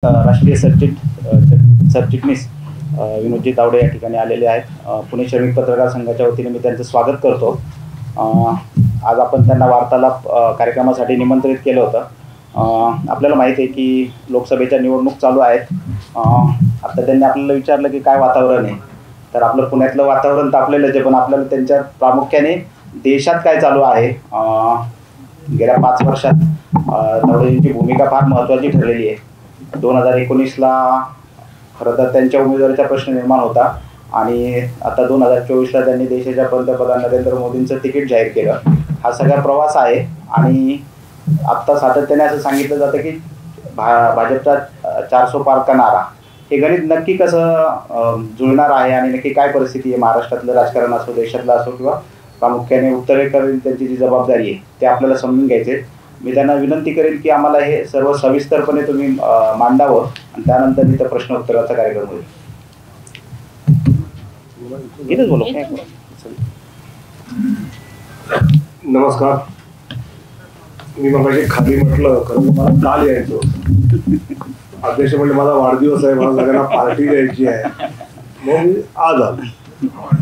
राष्ट्रीय सरचिटणीस विनोदजी तावडे या ठिकाणी आलेले आहेत। पुणे श्रमिक पत्रकार संघाच्या वतीने मी त्यांचं स्वागत करतो। आज आपण त्यांना वार्तालाप कार्यक्रमासाठी निमंत्रित केलं होतं। आपल्याला माहिती आहे की लोकसभेच्या निवडणूक चालू आहेत। आता त्यांनी आपल्याला विचारलं की काय वातावरण आहे, तर आपलं पुण्यातलं वातावरण तापलेलंच आहे, पण आपल्याला त्यांच्या प्रामुख्याने देशात काय चालू आहे, गेल्या 5 वर्षात तावडेंची भूमिका फार महत्त्वाची ठरलेली आहे। 2019ला खरं तर त्यांच्या उमेदवारीचा प्रश्न निर्माण होता आणि आता 2024ला त्यांनी देशाच्या पंतप्रधान नरेंद्र मोदींचं तिकीट जाहीर केलं। हा सगळा प्रवास आहे आणि आत्ता सातत्याने असं सांगितलं जातं की भाजपचा 400 पार का नारा, हे गणित नक्की कसं जुळणार आहे आणि नक्की काय परिस्थिती आहे महाराष्ट्रातलं राजकारण असो, देशातलं असो किंवा प्रामुख्याने उत्तरेकडील त्यांची जी जबाबदारी आहे ते आपल्याला समजून घ्यायचे। मी त्यांना विनंती करेन की आम्हाला हे सर्व सविस्तरपणे तुम्ही मांडावं आणि त्यानंतर मी तर प्रश्न उत्तराचा कार्यक्रम होईल। इथेच बोलू। नमस्कार, मी मगाशी खाली म्हटलं कारण मला काल यायचं, अध्यक्ष म्हणजे माझा वाढदिवस आहे, मला सगळ्यांना पार्टी द्यायची आहे, मग मी आज आलो।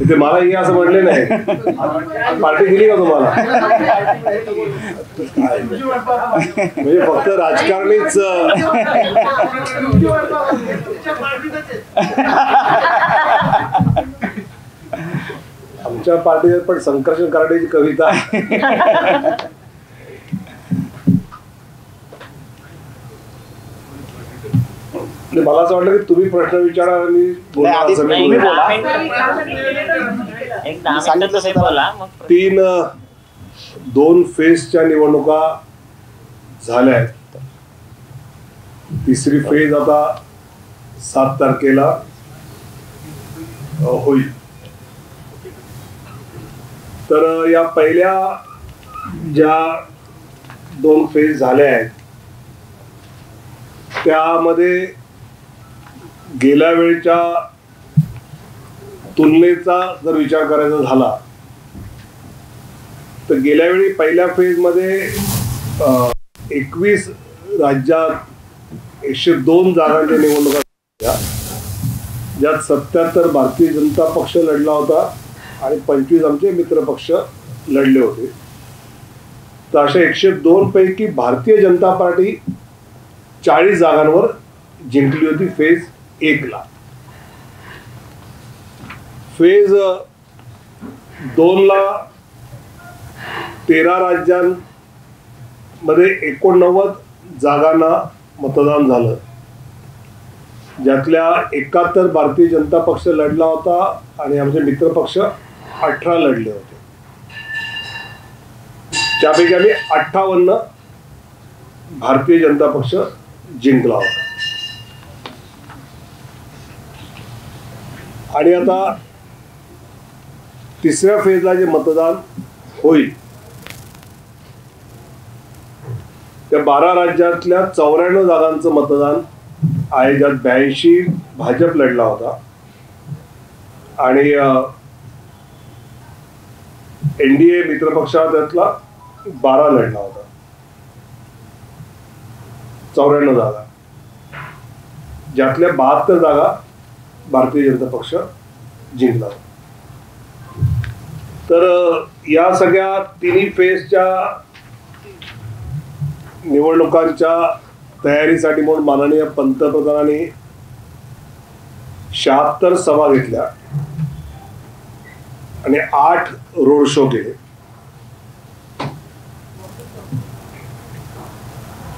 तिथे मला हे असं म्हटले नाही पार्टी दिली का तुम्हाला, म्हणजे फक्त राजकारणीच आमच्या पार्टीत पण संकर्षण करायची कविता मला असं वाटलं की तुम्ही प्रश्न विचारा आणि दोन फेजच्या निवडणुका झाल्या आहेत। तिसरी फेज आता 7 तारखेला होईल। तर या पहिल्या ज्या 2 फेज झाल्या आहेत त्यामध्ये गेल्या वेळच्या तुलनेचा जर विचार करायचा झाला तर गेल्या वेळी पहिल्या फेज मध्ये 21 राज्यात 102 जागांच्या निवडणुका झाल्या, ज्यात 77 भारतीय जनता पक्ष लढला होता आणि 25 आमचे मित्र पक्ष लढले होते। तर अशा 102 पैकी भारतीय जनता पार्टी 40 जागांवर जिंकली होती फेज 1 ला। फेज 2 ला 13 राज्यांमध्ये 89 जागांना मतदान झालं, ज्यातल्या 71 भारतीय जनता पक्ष लढला होता आणि आमचे मित्र पक्ष 18 लढले होते। त्यापैकी आम्ही 58 भारतीय जनता पक्ष जिंकला होता। आणि आता तिसऱ्या फेजला जे मतदान होईल त्या 12 राज्यातल्या 94 जागांचं मतदान आहे, ज्यात 82 भाजप लढला होता आणि एनडीए मित्रपक्षा त्यातला 12 लढला होता, 94 जागा, ज्यातल्या 72 जागा भारतीय जनता पक्ष जिंकला। तर या सगळ्या तिन्ही फेजच्या निवडणुकांच्या तयारीसाठी म्हणून माननीय पंतप्रधानांनी 76 सभा घेतल्या आणि 8 रोड शो केले।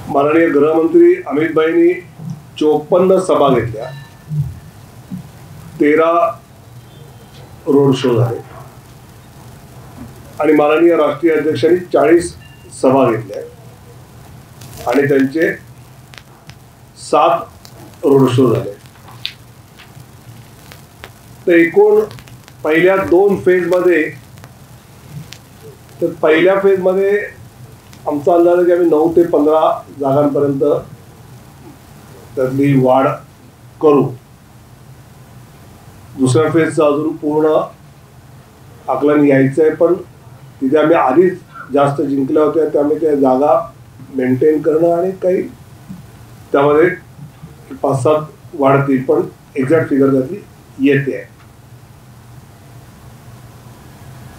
माननीय गृहमंत्री अमित भाईंनी 54 सभा घेतल्या, 13 रोड शो झाले आणि माननीय राष्ट्रीय अध्यक्षांनी 40 सभा घेतल्या आणि त्यांचे 7 रोड शो झाले। तर एकूण पहिल्या 2 फेज मध्ये, तर पहिल्या फेज मध्ये आमचा अंदाज आहे की आम्ही 9 ते 15 जागांपर्यंत त्यातली वाढ करू। दुसऱ्या फेजचं अजून पूर्ण आकलन यायचं आहे, पण तिथे आम्ही आधीच जास्त जिंकल्या होत्या त्यामुळे त्या जागा मेंटेन करणं आणि काही त्यामध्ये 5-7 वाढतील, पण एक्झॅक्ट फिगर त्यातली येते आहे.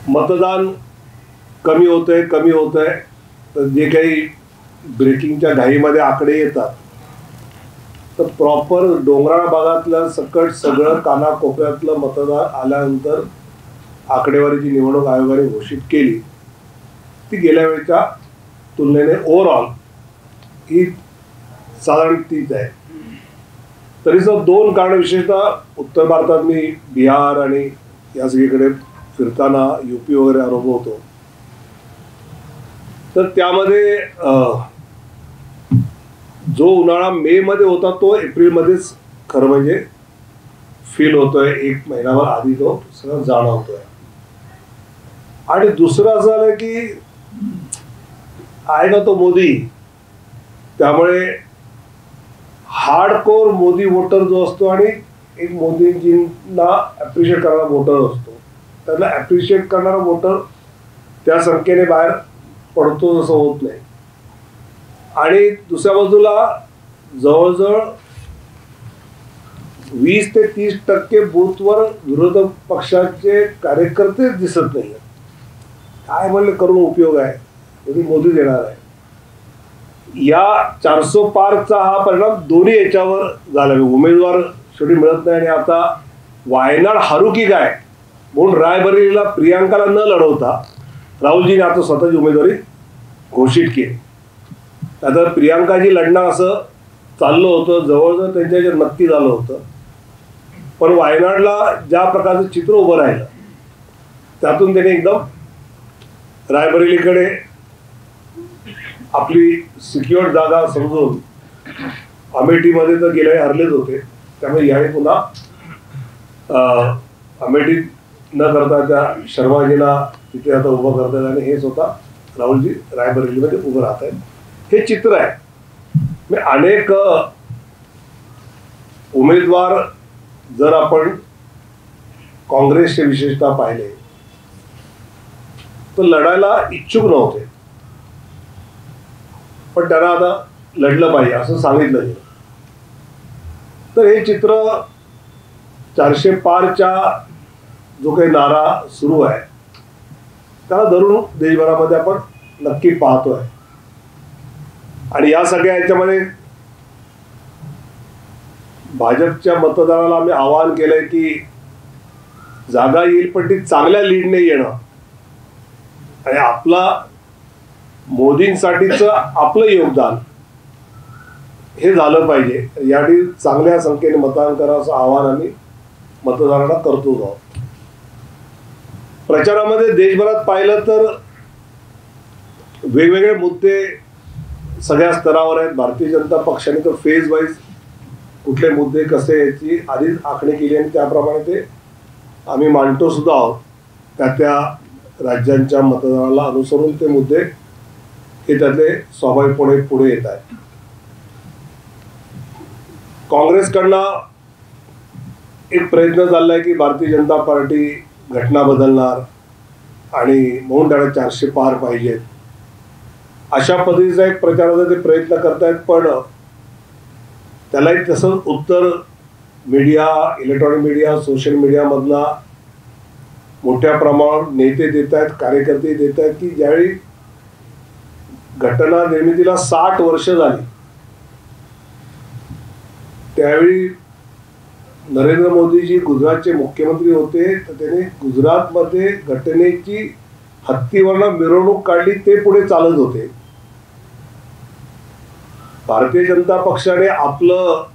मतदान कमी होतंय तर जे काही ब्रेकिंगच्या घाईमध्ये आकडे येतात तर प्रॉपर डोंगराळ भागातल्या सकट सगळं कानाकोपऱ्यातलं मतदान आल्यानंतर आकडेवारीची निवडणूक आयोगाने घोषित केली ती गेल्या वेळेच्या तुलनेने ओव्हरऑल ही साधारण तीच आहे. तरी सुद्धा 2 कारण, विशेषतः उत्तर भारतात मी बिहार आणि या सगळीकडे फिरताना UP वगैरे अनुभवतो, तर त्यामध्ये जो उन्हाळा मे मध्ये होता तो एप्रिलमध्येच खरं म्हणजे फील होतोय. 1 महिनाभर आधी तो सगळं जाणवतोय. आणि दुसरं असं झालं की आहे ना तो मोदी, त्यामुळे हार्डकोर मोदी वोटर जो असतो आणि एक मोदीजींना ॲप्रिशिएट करणारा वोटर असतो, त्याला ॲप्रिशिएट करणारा वोटर त्या संख्येने बाहेर पडतो जसं होत नाही. आणि दुसऱ्या बाजूला जवळजवळ 20 ते 30% बूथवर विरोधक पक्षाचे कार्यकर्तेच दिसत नाही. काय म्हणले करून उपयोग आहे, मोदी देणार आहे. या 400 पारचा हा परिणाम दोन्ही याच्यावर झाला. उमेदवार शेवटी मिळत नाही आणि आता वायनाड हरू की काय म्हणून रायबरेलीला प्रियांकाला न लढवता राहुलजीने आता स्वतःची उमेदवारी घोषित केली. आता प्रियांकाजी लढणार असं चाललं होतं, जवळजवळ त्यांच्या नक्की झालं होतं, पण वायनाडला ज्या प्रकारचं चित्र उभं राहिलं त्यातून त्याने एकदम रायबरेलीकडे आपली सिक्युअर्ड जागा समजून, अमेठीमध्ये तर गेल्या हरलेच होते, त्यामुळे यावेळी पुन्हा अमेठीत न करता त्या शर्माजीला तिथे आता उभं करतात आणि हे स्वतः राहुलजी रायबरेलीमध्ये उभं राहत आहेत. हे चित्र आहे. अनेक उमेदवार जर आपण काँग्रेसचे विशेषतः पाहिले तर लढायला इच्छुक नव्हते, पण त्यांना आता लढलं पाहिजे असं सांगितलं गेलं. तर हे चित्र 400 पारच्या जो काही नारा सुरू आहे त्याला धरून देशभरामध्ये आपण नक्की पाहतोय. आणि या सगळ्या याच्यामध्ये भाजपच्या मतदाराला आम्ही आवाहन केलंय की जागा येईल पण ती चांगल्या लीडने येणं आणि आपला मोदींसाठीचं आपलं योगदान हे झालं पाहिजे. यासाठी चांगल्या संख्येने मतदान करा असं आवाहन आम्ही मतदारांना करतो आहोत. प्रचारामध्ये देशभरात पाहिलं तर वेगवेगळे मुद्दे सगळ्या स्तरावर आहेत. भारतीय जनता पक्षाने तर फेज वाईज कुठले मुद्दे कसे याची आधीच आखणी केली आणि त्याप्रमाणे ते आम्ही मांडतो सुद्धा आहोत. त्या राज्यांच्या मतदाराला अनुसरून ते मुद्दे हे त्यातले स्वाभाविकपणे पुढे येत आहेत. काँग्रेसकडनं एक प्रयत्न चाललाय की भारतीय जनता पार्टी घटना बदलणार आणि म्हणून त्याला 400 पार पाहिजेत अशा पद्धतीचा एक प्रचाराचा ते प्रयत्न करतायत. पण त्यालाही तसंच उत्तर मीडिया, इलेक्ट्रॉनिक मीडिया, सोशल मीडियामधला मोठ्या प्रमाणावर नेते देत आहेत, कार्यकर्ते देत आहेत की ज्यावेळी घटना निर्मितीला 60 वर्ष झाली त्यावेळी नरेंद्र मोदीजी गुजरातचे मुख्यमंत्री होते, तर त्याने गुजरातमध्ये घटनेची हत्तीवरनं मिरवणूक काढली, ते पुढे चालत होते. भारतीय जनता पक्षाने आपलं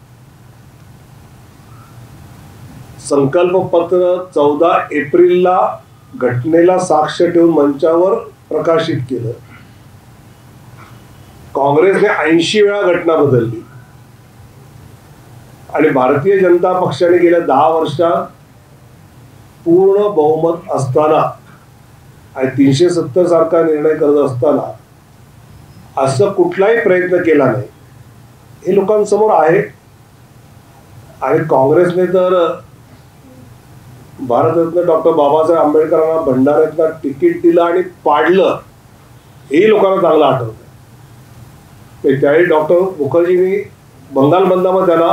संकल्पपत्र 14 एप्रिलला घटनेला साक्ष ठेवून मंचावर प्रकाशित केलं. काँग्रेसने 80 वेळा घटना बदलली आणि भारतीय जनता पक्षाने गेल्या 10 वर्षात पूर्ण बहुमत असताना आणि 370 सारखा निर्णय करत असताना असं कुठलाही प्रयत्न केला नाही. हे लोकांसमोर आहे. आणि काँग्रेसने तर भारतरत्न डॉक्टर बाबासाहेब आंबेडकरांना भंडाऱ्यातनं तिकीट दिलं आणि पाडलं, हेही लोकांना चांगलं आठवतं. त्यावेळी डॉक्टर मुखर्जींनी बंगालमधला मग त्यांना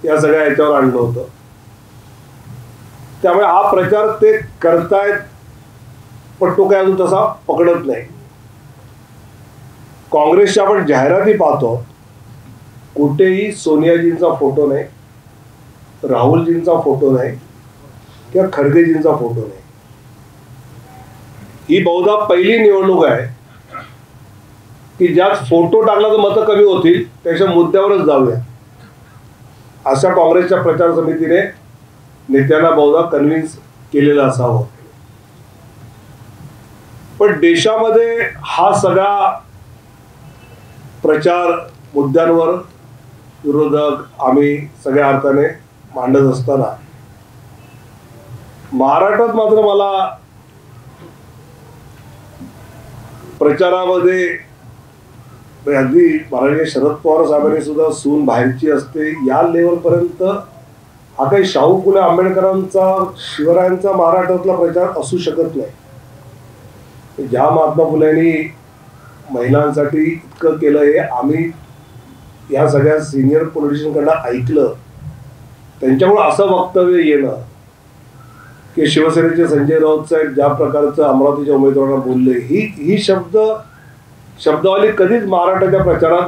या सगळ्या याच्यावर आणलं होतं. त्यामुळे हा प्रचार ते करतायत, पण तो काय अजून तसा पकडत नाही. काँग्रेसच्या आपण जाहिराती पाहतो, कुठेही सोनियाजींचा फोटो नाही, राहुलजींचा फोटो नाही किंवा खडगेजींचा फोटो नाही. ही बहुधा पहिली निवडणूक आहे की ज्यात फोटो टाकला तर मतं कमी होतील, त्याच्या मुद्द्यावरच जाऊया अशा काँग्रेसच्या प्रचार समितीने नेत्यांना बहुधा कन्व्हिन्स केलेलं असावं. पण देशामध्ये हा सगळा प्रचार मुद्द्यांवर विरोधक आम्ही सगळ्या अर्थाने मांडत असताना महाराष्ट्रात मात्र मला प्रचारामध्ये अगदी महाराष्ट्राचे शरद पवार साहेबांनी सुद्धा सून बाहेरची असते या लेवलपर्यंत हा काही शाहू फुले आंबेडकरांचा शिवरायांचा महाराष्ट्रातला प्रचार असू शकत नाही. ज्या महात्मा फुलेंनी महिलांसाठी इतकं केलं हे आम्ही या सगळ्या सिनियर पॉलिटिशियनकडनं ऐकलं. त्यांच्यामुळे असं वक्तव्य येणं की शिवसेनेचे संजय राऊत साहेब ज्या प्रकारचं अमरावतीच्या उमेदवारांना बोलले, ही शब्दवाली कधीच महाराष्ट्राच्या प्रचारात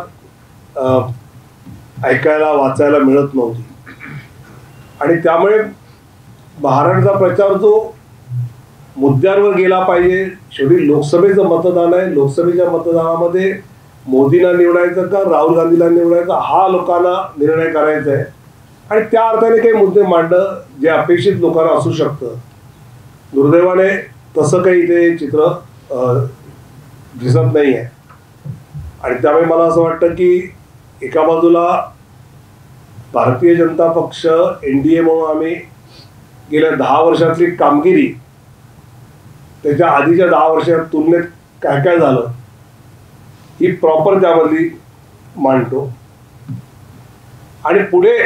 ऐकायला वाचायला मिळत नव्हती. आणि त्यामुळे महाराष्ट्राचा प्रचार जो मुद्द्यांवर गेला पाहिजे, शेवटी लोकसभेचं मतदान आहे, लोकसभेच्या मतदानामध्ये मोदींना निवडायचं का राहुल गांधीला निवडायचं हा लोकांना निर्णय करायचा आहे. आणि त्या अर्थाने काही मुद्दे मांडणं जे अपेक्षित लोकांना असू शकतं, दुर्दैवाने तसं काही इथे चित्र दिसत नाही आहे. आणि त्यामुळे मला असं वाटतं की एका बाजूला भारतीय जनता पक्ष NDA म्हणून आम्ही गेल्या 10 वर्षातली कामगिरी त्याच्या आधीच्या 10 वर्षात तुलनेत काय काय झालं ही प्रॉपर त्यामधली मांडतो. आणि पुढे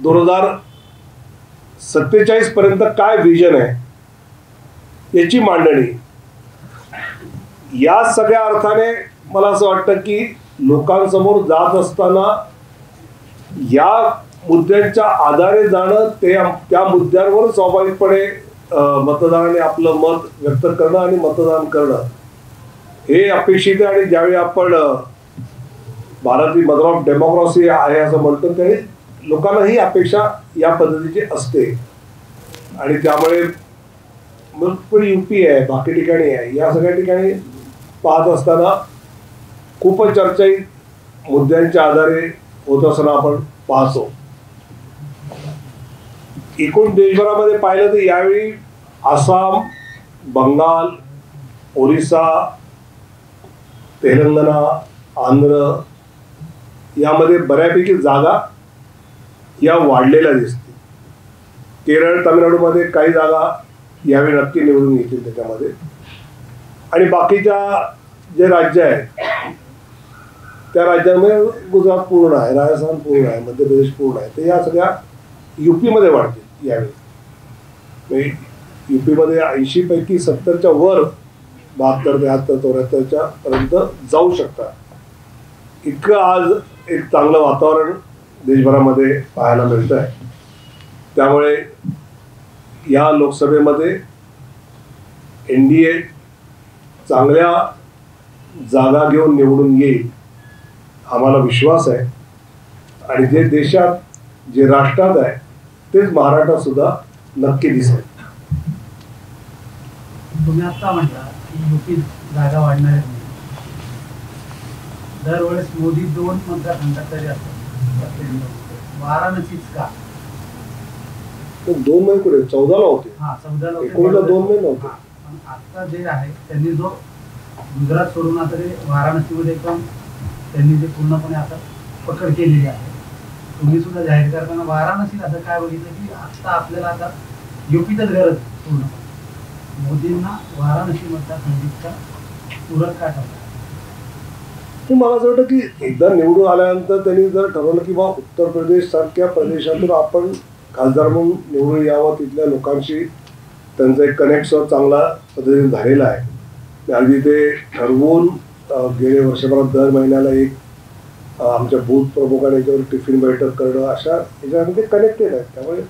2047 पर्यंत काय विजन आहे याची मांडणी. या सगळ्या अर्थाने मला असं वाटतं की लोकांसमोर जात असताना या मुद्द्यांच्या आधारे जाणं, त्या मुद्द्यांवर स्वाभाविकपणे मतदाराने आपलं मत व्यक्त करणं आणि मतदान करणं हे अपेक्षित आहे. आणि ज्यावेळी आपण भारतीय मदर ऑफ डेमोक्रेसी आहे असं म्हणतो त्यावेळी लोकांना ही अपेक्षा या पद्धतीची असते. आणि त्यामुळे मग पण UP आहे, बाकी ठिकाणी आहे, या सगळ्या ठिकाणी पाहत असताना खूपच चर्चा मुद्द्यांच्या आधारे होत असताना आपण पाहतो. एकूण देशभरामध्ये पाहिलं तर यावेळी आसाम, बंगाल, ओरिसा, तेलंगणा, आंध्र यामध्ये बऱ्यापैकी जागा या वाढलेल्या दिसतील. केरळ, तामिळनाडूमध्ये काही जागा यावेळी नक्की निवडून येतील त्याच्यामध्ये. आणि बाकीच्या जे राज्य आहेत त्या राज्यांमध्ये गुजरात पूर्ण आहे, राजस्थान पूर्ण आहे, मध्य प्रदेश पूर्ण आहे, तर या सगळ्या UP मध्ये वाढतील यावेळी. UP मध्ये 80 पैकी 70च्या वर 72, 73, 74च्या पर्यंत जाऊ शकतात. इतकं आज एक चांगलं वातावरण देशभरामध्ये पाहायला मिळतं आहे. त्यामुळे या लोकसभेमध्ये NDA चांगल्या जागा घेऊन निवडून येईल आम्हाला विश्वास आहे. आणि जे देशात जे राष्ट्रात आहे तेच महाराष्ट्रात सुद्धा नक्की दिसेल. तुम्ही आता म्हटला की UP जागा वाढणार नाही. दरवेळेस मोदी 2 मतदारसंघात तरी असतात, वाराणसीच का? 2 महिने कुठे 14ला होते. हा 14ला 2 महिने नव्हते. पण आता जे आहे त्यांनी जो गुजरात सोडून आता ते वाराणसीमध्ये पण त्यांनी जे पूर्णपणे आता पकड केलेली आहे. तुम्ही सुद्धा जाहीर करताना वाराणसीत असं काय बघितलं की आता आपल्याला आता UPतच गरज पूर्ण मोदींना वाराणसी मतदारसंघाचा पूरक काय ठरला? मला असं वाटतं की एकदा निवडून आल्यानंतर त्यांनी जर ठरवलं की बा उत्तर प्रदेश सारख्या प्रदेशातून आपण खासदार म्हणून निवडून यावं, तिथल्या लोकांशी त्यांचा एक कनेक्ट चांगला पद्धतीने झालेला आहे. अगदी ते ठरवून गेले वर्षभरात दर महिन्याला एक आमच्या बूथ प्रमुखाने याच्यावर टिफिन बैठक करणं, अशा याच्यामध्ये कनेक्टेड आहेत. त्यामुळे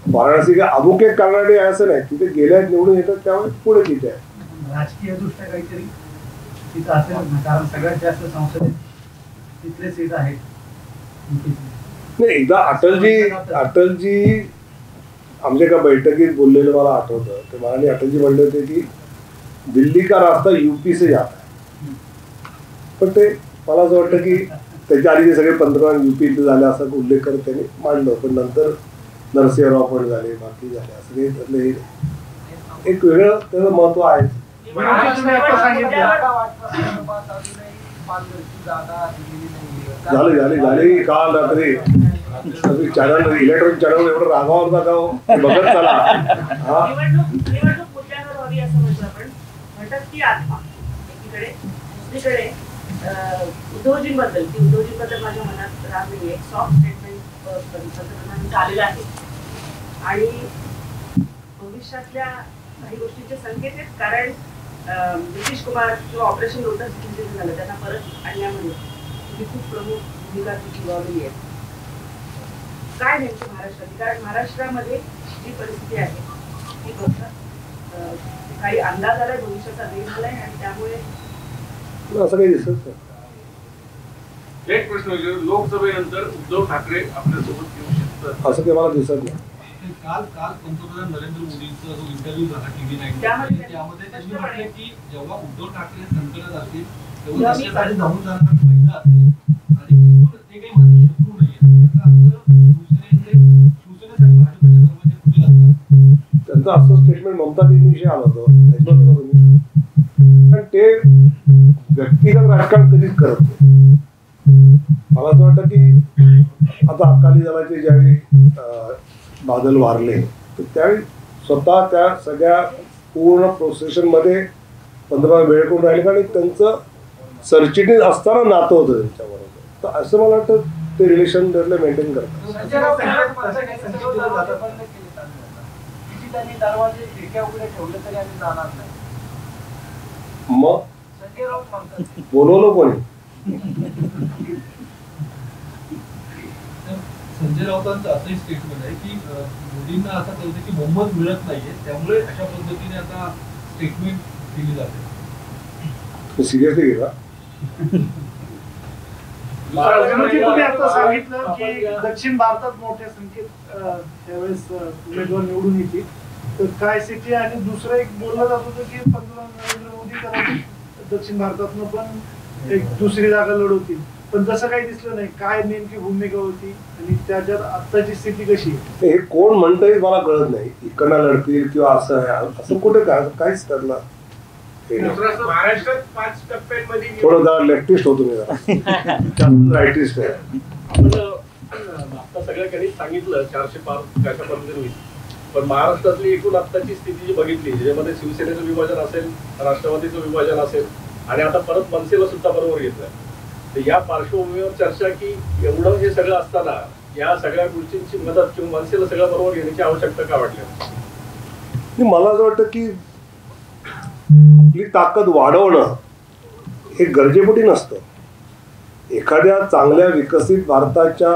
वाराणसी काय अमुक एक कारणाने आहे असं नाही, तिथे गेल्या निवडून येतात त्यामुळे पुढे तिथे आहे. राजकीय दृष्ट्या काहीतरी तिथं असेल ना, कारण सगळ्यात जास्त संसदेत तिथले सीट आहेत. नाही, एकदा अटलजी आमच्या एका बैठकीत बोललेलं मला आठवतं. ते मला अटलजी म्हणले होते की दिल्ली का रास्ता यूपी से जाता है. पण ते मला असं वाटतं की त्याच्या आधी ते सगळे पंतप्रधान युपीतले झाले असा उल्लेख करत त्यांनी मांडलं. पण नंतर नरसिंहराव पण झाले, बाकी झाले, असं काही त्यातलं एक वेगळं त्याचं महत्व आहे. झाले काल रात्री चॅनल इलेक्ट्रॉनिक चॅनल एवढं रागावर होता का बघत चला. उद्धवजींबद्दल माझ्या मनात राग नाही. एक सॉफ्ट स्टेटमेंट पंतप्रधानांचं आलेलं आहे आणि भविष्यातल्या काही गोष्टींचे संकेत आहेत. कारण नितीश कुमार किंवा ऑपरेशन लोटस जे झालं त्यांना परत आणण्यामध्ये तुम्ही खूप प्रमुख भूमिका निभावलेली आहे. काय नेमकं महाराष्ट्राची, कारण महाराष्ट्रामध्ये जी परिस्थिती आहे ती फक्त काही अंदाज आलाय, भविष्याचा वेग झालाय आणि त्यामुळे असं काही दिसत नाही. एक प्रश्न लोकसभेनंतर उद्धव ठाकरे आपल्यासोबत येऊ शकतात असं काही मला दिसत नाही. काल पंतप्रधान नरेंद्र मोदींचा जो इंटरव्ह्यू झाला टीव्ही 9 त्यामध्ये त्यांनी म्हटलं की जेव्हा उद्धव ठाकरे संकटात असतील तेव्हा देशासाठी धावून जाणारा पहिला असेल आणि ते काही माझे शत्रू नाहीये. याचा अर्थ शिवसेनेसाठी भाजपचे दरवाजे खुले असतात. त्यांचं असं स्टेटमेंट ममता दीदींविषयी आलं होतं, ऐकलं होतं तुम्ही. पण ते व्यक्तिगत राजकारण कधीच करत नाही. मला असं वाटतं की आता अकाली दलाचे ज्यावेळी बादल वारले तर त्यावेळी स्वतः त्या सगळ्या पूर्ण प्रोसेशनमध्ये पंतप्रधान वेळ करून राहिले, कारण त्यांचं सरचिटणीस असताना नातं होतं त्यांच्याबरोबर. तर असं मला वाटतं ते रिलेशन त्यातलं मेंटेन करतात. मग बोलवलं कोणी? संजय राऊतांचं असंही स्टेटमेंट आहे की मोदींना असं कळतं की बहुमत मिळत नाहीये, त्यामुळे अशा पद्धतीने आता स्टेटमेंट दिली जाते. सिरियसली घेतला. तुम्ही आता सांगितलं की दक्षिण भारतात मोठ्या संख्येत त्यावेळेस उमेदवार निवडून येतील, तर काय स्थिती आहे? आणि दुसरं एक बोललं जात होतं की पंतप्रधान नरेंद्र मोदी कदाचित दक्षिण भारतातनं पण एक दुसरी जागा लढवतील, पण तसं काही दिसलं नाही. काय नेमकी भूमिका होती आणि त्याच्यात आत्ताची स्थिती कशी आहे? हे कोण म्हणतंय मला कळत नाही. इकडनं लढतील किंवा असं आहे, असं कुठे काहीच ठरलं. महाराष्ट्रात 5 टप्प्यांमध्ये थोडं जरा लेफ्टिस्ट होतो मी, जरा राईटिस्ट आहे. आपण आता सगळ्यांनी सांगितलं 400 पार कशापर्यंत होईल, पण महाराष्ट्रातली एकूण आत्ताची स्थिती जी बघितली, ज्याच्यामध्ये शिवसेनेचं विभाजन असेल, राष्ट्रवादीचं विभाजन असेल आणि आता परत मनसेला सुद्धा बरोबर घेतलंय, तर या पार्श्वभूमीवर चर्चा की एवढं हे सगळं असताना या सगळ्या गोष्टींची मदत किंवा मनसेला सगळं बरोबर घेण्याची आवश्यकता का वाटली? मला असं वाटतं की आपली ताकद वाढवणं हे गरजेपोटी नसतं. एखाद्या चांगल्या विकसित भारताच्या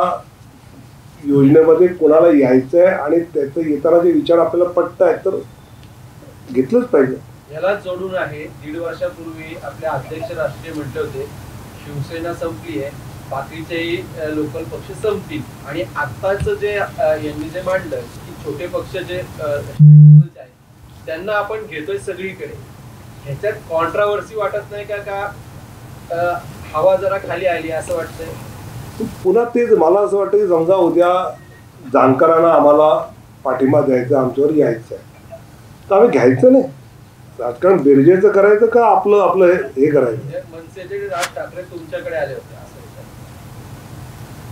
योजनेमध्ये कोणाला यायचंय आणि त्याचं येताना जे विचार आपल्याला पटत आहेत तर घेतलंच पाहिजे. याला जोडून आहे 1.5 वर्षापूर्वी आपले अध्यक्ष राष्ट्रीय म्हटले होते शिवसेना संपली आहे, बाकीचेही लोकल पक्ष संपतील. आणि आत्ताच जे यांनी जे मांडलं की छोटे पक्ष जे आहेत त्यांना आपण घेतोय सगळीकडे, ह्याच्यात कॉन्ट्रावर्सी वाटत नाही का हवा जरा खाली आली असं वाटतंय? पुन्हा तेच मला असं वाटतं की समजा उद्या जाणकारांना आम्हाला पाठिंबा द्यायचा, आमच्यावर यायचं आहे, तर आम्ही घ्यायचं नाही. राजकारण बेरजेचं करायचं का आपलं आपलं हे करायचं? मनसेचे राज ठाकरे तुमच्याकडे आले होते असं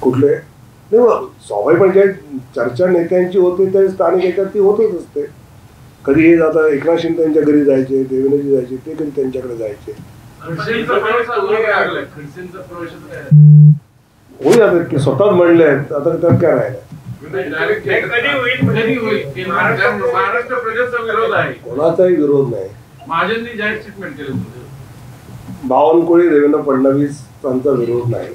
कुठले नाही, स्वाभाविक म्हणजे चर्चा नेत्यांची होते त्या स्थानिक याच्यात ती होतच असते. कधी हे जाता एकनाथ शिंदे त्यांच्या घरी जायचे, देवेंद्रजी जायचे, ते कधी त्यांच्याकडे जायचे. होईल आता की स्वतःच म्हणले आहेत, आता त्यात काय राहिलं? महाराष्ट्र प्रदेशचा विरोध आहे, कोणाचाही विरोध नाही. महाजननी जाहीर स्टेटमेंट केलं. बावनकुळे देवेंद्र फडणवीस यांचा विरोध नाही.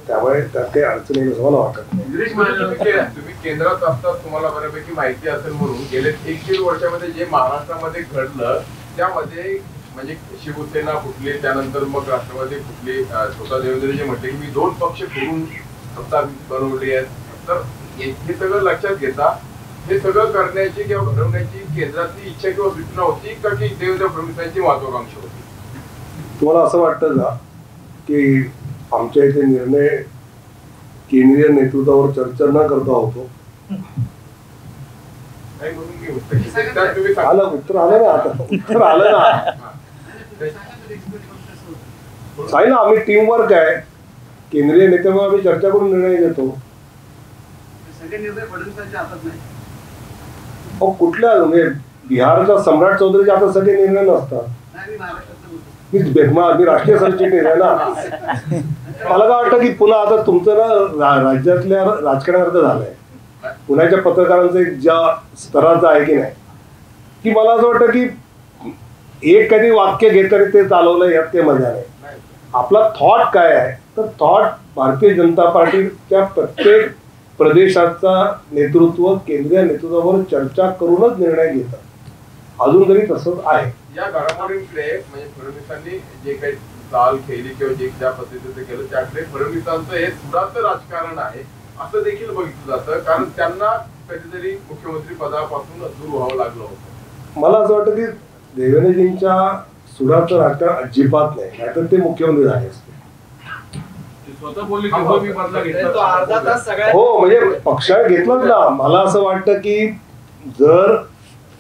त्यामुळे त्यात काही अडचण येईल असं मला वाटत नाही. गिरीश महाजन, तुम्ही केंद्रात असतात, तुम्हाला बऱ्यापैकी माहिती असेल म्हणून गेले 1-1.5 वर्षामध्ये जे महाराष्ट्रामध्ये घडलं त्यामध्ये म्हणजे शिवसेना फुटली, त्यानंतर मग राष्ट्रवादी फुटली, स्वतः देवेंद्रजी म्हटले की मी 2 पक्ष फिरून सत्ता बनवली आहेत. तर हे सगळं लक्षात घेता हे सगळं करण्याची किंवा घडवण्याची केंद्रातली इच्छा किंवा सूचना होती का की देवेंद्र फडणवीसांची महत्वाकांक्षा होती? तुम्हाला असं वाटतं का की आमच्या इथे निर्णय केंद्रीय नेतृत्वावर चर्चा न करता होतो? नाही म्हणून मी उत्तर त्यात तुम्ही आलं उत्तर आलं ना, आता उत्तर आलं ना. सांगितलं आम्ही टीम वर्क आहे, केंद्रीय नेत्यांवर आम्ही चर्चा करून निर्णय घेतो. सगळे निर्णय फडणवीसांच्या हातात नाही. कुठल्या म्हणजे बिहारचा सम्राट चौधरीच्या हातात सगळे निर्णय नसतात. नाही, मी महाराष्ट्रातलं बोलतो. मी राष्ट्रीय सरचिटणीस आहे ना. मला काय वाटतं की पुन्हा आता तुमचं ना राज्यातल्या राजकारणासारखं झालंय. पुण्याच्या पत्रकारांचं एक ज्या स्तराचं आहे की नाही, की मला असं वाटतं की एक कधी वाक्य घेतलं ते चालवलं यात काही मजा नाही. आपला थॉट काय आहे तर थॉट भारतीय जनता पार्टीच्या प्रत्येक प्रदेशाचा नेतृत्व केंद्रीय नेतृत्वावर चर्चा करूनच निर्णय घेतात. अजून तरी तसंच आहे. या घडामोडींकडे म्हणजे फडणवीसांनी जे काही चाल खेळली किंवा जे ज्या पद्धतीचं केलं त्याकडे फडणवीसांचं हे सुडाचं राजकारण आहे असं देखील बघितलं जातं, कारण त्यांना कधीतरी मुख्यमंत्री पदापासून दूर व्हावं लागलं होतं. मला असं वाटतं की देवेंद्रजींच्या सुडाचं राजकारण अजिबात नाही, नाहीतर ते मुख्यमंत्री झाले असते. स्वतः बोलले की मी बदला घेतला. तो अर्धा तास सगळ्या हो म्हणजे पक्षाने घेतलंच ना. मला असं वाटतं की जर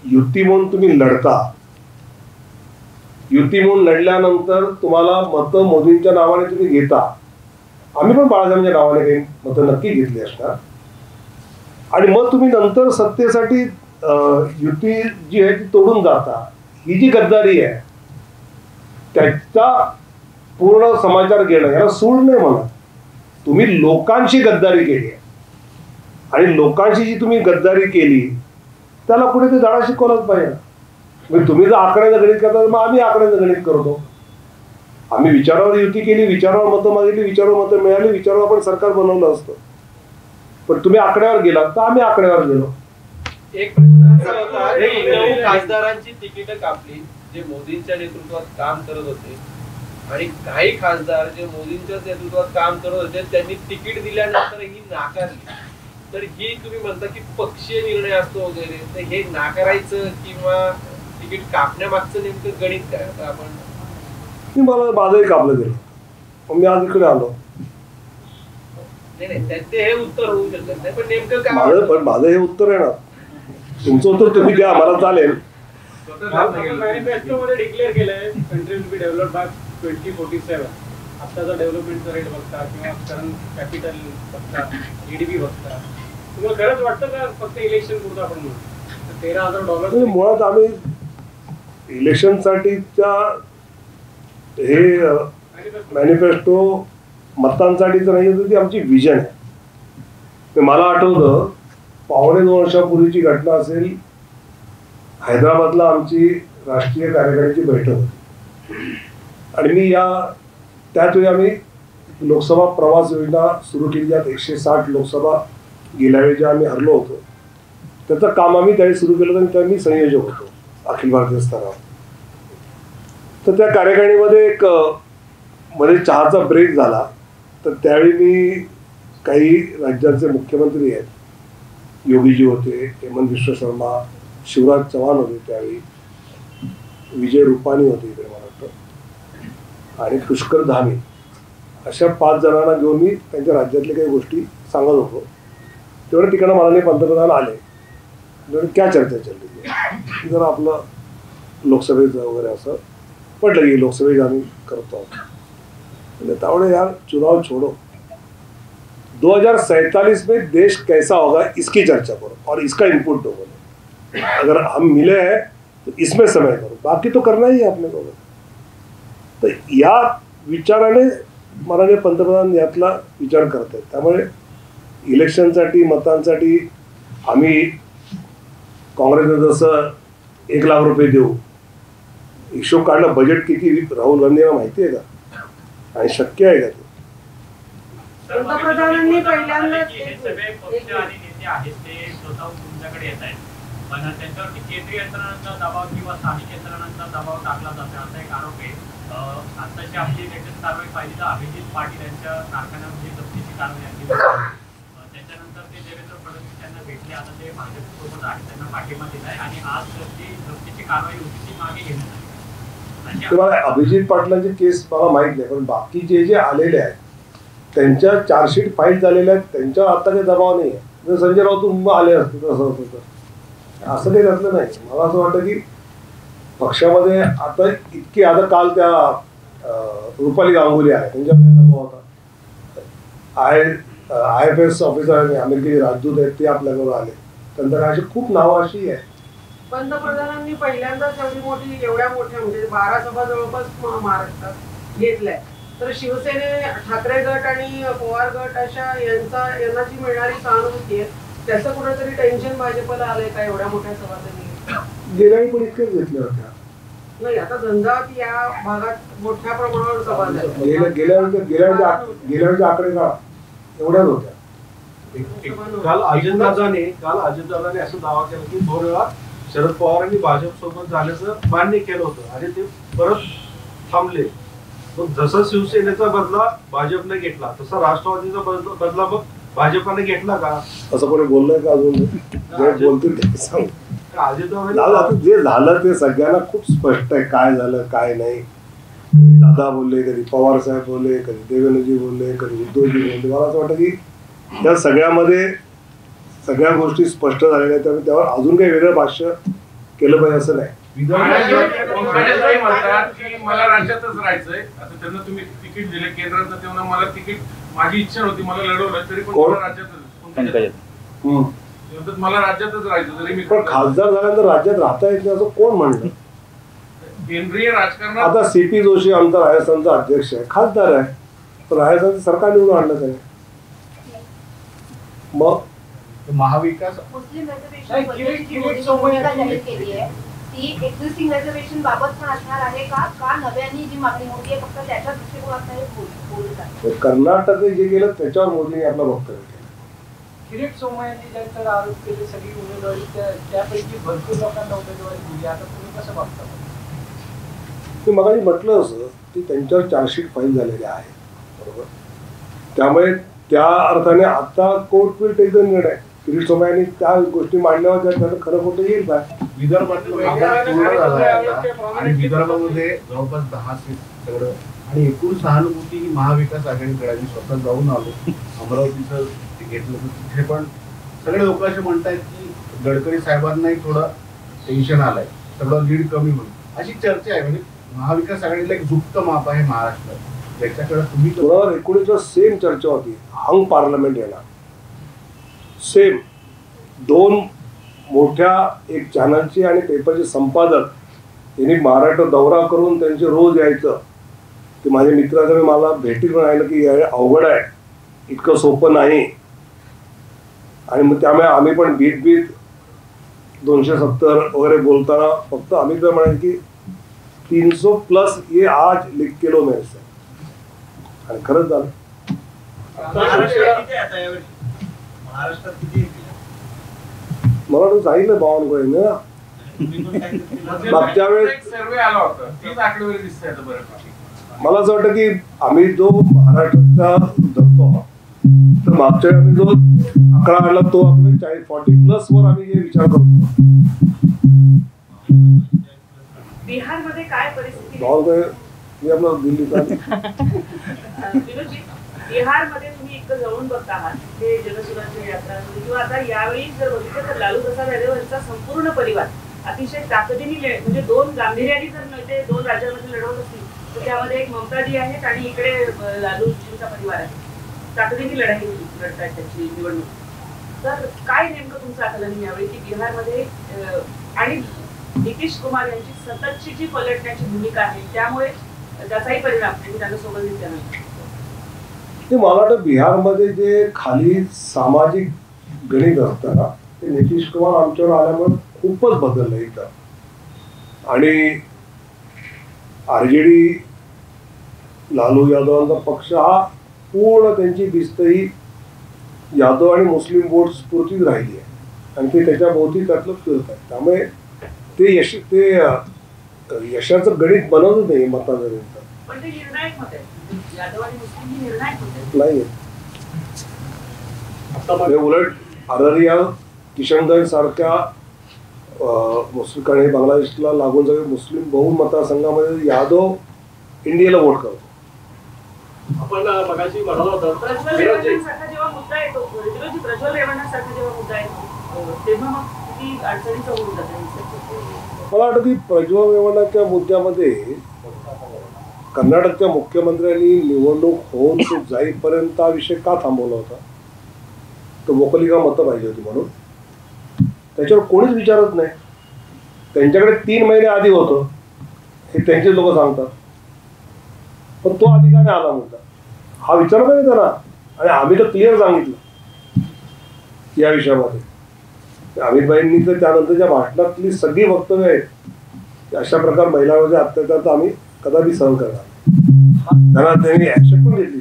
युती म्हणून तुम्ही लढता, युती म्हणून लढल्यानंतर तुम्हाला मतं मोदींच्या नावाने तुम्ही घेता, आम्ही पण बाळासाहेबांच्या नावाने काही मतं नक्की घेतली असतात, आणि मग तुम्ही नंतर सत्तेसाठी युती जी आहे ती तोडून जाता, ही जी गद्दारी आहे त्याचा पूर्ण समाचार घेणं याला सूड नाही म्हणत. तुम्ही लोकांशी गद्दारी केली आहे आणि लोकांशी जी तुम्ही गद्दारी केली त्याला पुढे ते धडा शिकवलाच पाहिजे. म्हणजे तुम्ही जर आकड्याचं गणित करता मग आम्ही आकड्याचं गणित करतो. आम्ही विचारावर युती केली, विचारावर मतं मागितली, विचारावर मतं मिळाली, विचारावर आपण सरकार बनवलं असतं. पण तुम्ही आकड्यावर गेलात तर आम्ही आकड्यावर गेलो. एक प्रश्न असा होता की 9 खासदारांची तिकीट कापली जे मोदींच्या नेतृत्वात काम करत होते, आणि काही खासदार जे मोदींच्याच नेतृत्वात काम करत होते त्यांनी तिकीट दिल्यानंतर ही नाकारली. तर ही तुम्ही म्हणता की पक्षीय निर्णय असतो वगैरे, तर हे नाकारायचं किंवा तिकीट कापण्यामागचं नेमकं गणित काय? आता आपण मला माझंही कापलं गेलं, मग मी आज इकडे आलो. नाही त्याचे हे उत्तर होऊ शकत नाही, पण नेमकं काय? माझं हे उत्तर आहे ना. तुमचं उत्तर तुम्ही द्या, मला चालेल. मॅनिफेस्टो मध्ये डिक्लेअर केलंय country will be developed by 2047. आत्ताचा डेव्हलपमेंटचा रेट बघता किंवा करंट कॅपिटल बघता, जीडीपी बघता, तुम्हाला खरंच वाटतं का फक्त इलेक्शन पुरतं आपण म्हणून $13,000? मुळात आम्ही इलेक्शनसाठीच्या हे मॅनिफेस्टो मतांसाठीच नाही, तर ती आमची विजन आहे. मला आठवतं 2.25 वर्षापूर्वीची घटना असेल, हैदराबादला आमची राष्ट्रीय कार्यकारिणीची बैठक होती आणि मी त्याच वेळी आम्ही लोकसभा प्रवास योजना सुरू केली, ज्यात 160 लोकसभा गेल्या वेळी ज्या आम्ही हरलो होतो त्याचं काम आम्ही त्यावेळी सुरू केलं होतं आणि त्या मी संयोजक होतो अखिल भारतीय स्तरावर. तर त्या कार्यकारिणीमध्ये एक मध्ये चहाचा ब्रेक झाला, तर त्यावेळी मी काही राज्यांचे मुख्यमंत्री आहेत, योगीजी होते, हेमंत विश्व शर्मा, शिवराज चव्हाण होते त्यावेळी, विजय रुपानी होते इकडे मला वाटतं, आणि पुष्कर धामी, अशा 5 जणांना घेऊन मी त्यांच्या राज्यातल्या काही गोष्टी सांगत होतो. तेवढं तिकडं माननीय पंतप्रधान आले. क्या चर्चा चालली आहे, जरा आपलं लोकसभेचं वगैरे असं पडलं की लोकसभेत आम्ही करतो आहोत. तावड़े यार चुनाव छोड़ो, 2047 में देश कैसा होगा इसकी चर्चा करो और इसका इनपुट दो. अगर हम मिले हैं तो इसमें समय करो, बाकी तो करना ही है अपने को. तर या विचाराने माननीय पंतप्रधान यातला विचार करत आहेत. त्यामुळे इलेक्शनसाठी मतांसाठी आम्ही काँग्रेसने जसं 1 लाख रुपये देऊ, हिशोब काढला, बजेट किती राहुल गांधींना माहिती आहे का, आणि शक्य आहे का ते? पंतप्रधानांनी पहिल्यांदाच हे सगळे पक्ष आणि नेते आहेत ते स्वतःहून तुमच्याकडे येत आहेत, पण त्यांच्यावरती केंद्रीय यंत्रणांचा दबाव किंवा स्थानिक यंत्रणांचा दबाव टाकला जातो असा एक आरोप आहे. आताची आपली लेटेस्ट कारवाई पाहिली तर अभिजित पाटील यांच्या कारखान्यामध्ये जप्तीची कारवाई आणली त्याच्यानंतर ते देवेंद्र फडणवीस यांना भेटले. आता ते भाजपसोबत आहेत, त्यांना पाठिंबा दिलाय आणि आज जी जप्तीची कारवाई होती ती मागे घेण्यात आली. तुम्हाला अभिजित पाटलांची केस मला माहित नाही, पण बाकी जे आलेले आहेत त्यांच्या चार्जशीट फाईल झालेल्या आहेत, त्यांच्यावर आता काही दबाव नाही आहे. जर संजय राऊत आले असते तर असं होतं तर असं काही घातलं नाही. मला असं वाटतं की पक्षामध्ये आता इतकी, आता काल त्या रुपाली गांगुली आहे त्यांच्यावर काय दबाव होता. IFS ऑफिसर अमेरिकेचे राजदूत आहेत ते आपल्याकडे आले, त्यानंतर अशी खूप नावं अशी आहे. पंतप्रधानांनी पहिल्यांदाच एवढ्या मोठ्या म्हणजे 12 सभा जवळपास महाराष्ट्रात घेतल्या, तर शिवसेने, ठाकरे गट आणि पवार गट अशा यांना जी मिळणारी सहानुभूती आहे त्याचं कुठेतरी टेन्शन भाजपला आलंय का एवढ्या मोठ्या सभा त्यांनी? गेल्याही पण इतकेच घेतल्या होत्या. नाही, आता झंझावात या भागात मोठ्या प्रमाणावर सभा झाल्या. गेल्यावरचे आकडे का एवढ्याच होत्या. काल अजितदादाने असं दावा केला की 2 वेळा शरद पवारांनी भाजप सोबत झाल्याचं मान्य केलं होतं आणि ते परत थांबले. मग जसं शिवसेनेचा बदला भाजपने घेतला तसा राष्ट्रवादीचा बदला मग भाजपने घेतला का? असं कोणी बोललंय का अजून? जे बोलतील ते सांग. जे झालं ते सगळ्यांना खूप स्पष्ट आहे, काय झालं काय नाही. कधी दादा बोलले, कधी पवार साहेब बोलले, कधी देवेंद्रजी बोलले, कधी उद्धवजी बोलले. मला असं वाटतं की त्या सगळ्यामध्ये सगळ्या गोष्टी स्पष्ट झालेल्या आहेत, त्यामुळे त्यावर अजून काही वेगळं भाष्य केलं पाहिजे असं नाही. म्हणतात की मला राज्यातच राहायचंय, आता त्यांना तुम्ही तिकीट दिले केंद्राचं, तेव्हा मला तिकीट, माझी इच्छा होती, मला लढवलं तरी पण मला राज्यातच मला राज्यातच राहायचं तरी मी. पण खासदार झाल्यानंतर राज्यात राहता येत नाही असं कोण म्हणलं? केंद्रीय राजकारणात आता CP जोशी आमचा राजस्थानचा अध्यक्ष आहे, खासदार आहे, पण राजस्थानचं सरकार निवडून आणलं त्याने. मग महाविकास मुस्लिम रिझर्वेशन जाहीर केली आहे ती एक्झिस्टिंग रिझर्वेशन बाबत पण असणार आहे का नव्याने जी मागणी होती आहे फक्त त्याच्या दृष्टिकोनात हे बोलत आहे? कर्नाटकने जे केलं त्याच्यावर मोदींनी आपला वक्तव्य केलं. किरीट सोमय्यांनी ज्यांच्यावर आरोप केले सगळी उमेदवारी त्यापैकी भरपूर लोकांना उमेदवारी दिली, आता तुम्ही कसं बघता? ते मगाशी म्हटलं असं की त्यांच्यावर चार्जशीट फाईल झालेल्या आहे, बरोबर. त्यामुळे त्या अर्थाने आता कोर्ट विल टेक द निर्णय. किरीट सोमय्यांनी त्या गोष्टी मांडल्यावर त्याचं खरं खोटं येईल काय? विदर्भातलं पूर्ण झालं आणि विदर्भामध्ये जवळपास 10 सीट सगळं आणि एकूण सहानुभूती ही महाविकास आघाडीकडे. मी स्वतः जाऊन आलो, अमरावतीचं घेतलं तर तिथे पण सगळे लोक असे म्हणतायत की गडकरी साहेबांनाही थोडं टेन्शन आलंय, सगळं लीड कमी होईल अशी चर्चा आहे. म्हणजे महाविकास आघाडीला एक गुप्त माप आहे महाराष्ट्रात, त्याच्याकडे तुम्ही 2019 सेम चर्चा होती, हंग पार्लमेंट येणार. सेम 2 मोठ्या एक चॅनलचे आणि पेपरचे संपादक यांनी महाराष्ट्र दौरा करून त्यांचे रोज यायचं. ते माझ्या मित्राचं मला भेटीत म्हणायला की अवघड आहे, इतकं सोपं नाही. आणि मग त्यामुळे आम्ही पण बीत 270 वगैरे बोलताना फक्त आम्ही तर म्हणाले की 300+ ये आज लिख के लो मेरे से. आणि खरंच झालं. मला वाटतं सांगितलं बावनकुळे ना मागच्या वेळेस सर्वे आला होता, 30 आकडेवारी दिसते आता बरं. मला असं वाटतं की आम्ही जो महाराष्ट्राचा धरतो तर मागच्या वेळी जो आकडा आणला तो आम्ही 40+ वर आम्ही हे विचार करतो. बिहारमध्ये काय परिस्थिती? मी आपला दिल्लीचा बिहारमध्ये तुम्ही इतकं जवळून बघता आहात ते जनसुरांची यात्रा किंवा आता यावेळी जर बघितलं तर लालू प्रसाद यादव यांचा संपूर्ण परिवार अतिशय ताकदीने म्हणजे 2 गांभीर्याने जर ते 2 राज्यांमध्ये लढवत असतील तर त्यामध्ये एक ममताजी आहेत आणि इकडे लालूजींचा परिवार आहे. ताकदीने लढाई लढतायत त्याची निवडणूक. तर काय नेमकं तुमचं आकलन यावेळी की बिहारमध्ये आणि नितीश कुमार यांची सततची जी पलटण्याची भूमिका आहे त्यामुळे त्याचाही परिणाम त्यांना सोबत घेतल्यानंतर? मला वाटतं बिहारमध्ये जे खाली सामाजिक गणित असतं ना ते नितीश कुमार आमच्यावर आल्यामुळे खूपच बदललं इथं. आणि RJD लालू यादवांचा पक्ष हा पूर्ण त्यांची भिस्त ही यादव आणि मुस्लिम वोट्स पुरतीच राहिली आहे आणि ते त्याच्या भोवती त्यातलं फिरत आहे. त्यामुळे ते यशाचं गणित बनवत नाही मतदारांचं. पण ते निर्णायक मत आहे, यादव आणि मुस्लिम ही निर्णायक मत आहे. नाही उलट अररिया किशनगंज सारख्या मुस्लिम बांगलादेशला लागून सगळे मुस्लिम बहु मतदारसंघामध्ये यादव इंडियाला वोट करतो. आपण मगाशी म्हणाला होता प्रज्वल रेवण्णासारखा जेव्हा मुद्दा येतो, प्रज्वल रेवण्णासारखा जेव्हा मुद्दा येतो तेव्हा मग किती अडचणीचं होऊन जातं. मला वाटतं की प्रज्वल रेवण्णाच्या मुद्द्यामध्ये कर्नाटकच्या मुख्यमंत्र्यांनी निवडणूक होऊन तो जाईपर्यंत हा विषय का थांबवला होता? तो मोकलिका मतं पाहिजे होती म्हणून. त्याच्यावर कोणीच विचारत नाही. त्यांच्याकडे 3 महिने आधी होतं हे त्यांचे लोक सांगतात, पण तो आधी का नाही आला मुद्दा हा विचार नाही त्याला. आणि आम्ही तर क्लिअर सांगितलं या विषयामध्ये. अमितभाईंनी तर त्यानंतरच्या भाषणातली सगळी वक्तव्य आहेत अशा प्रकार महिलांमध्ये अत्याचार तर आम्ही कदापि सहन करणार. त्यांना त्यांनी ऍक्शन पण घेतली.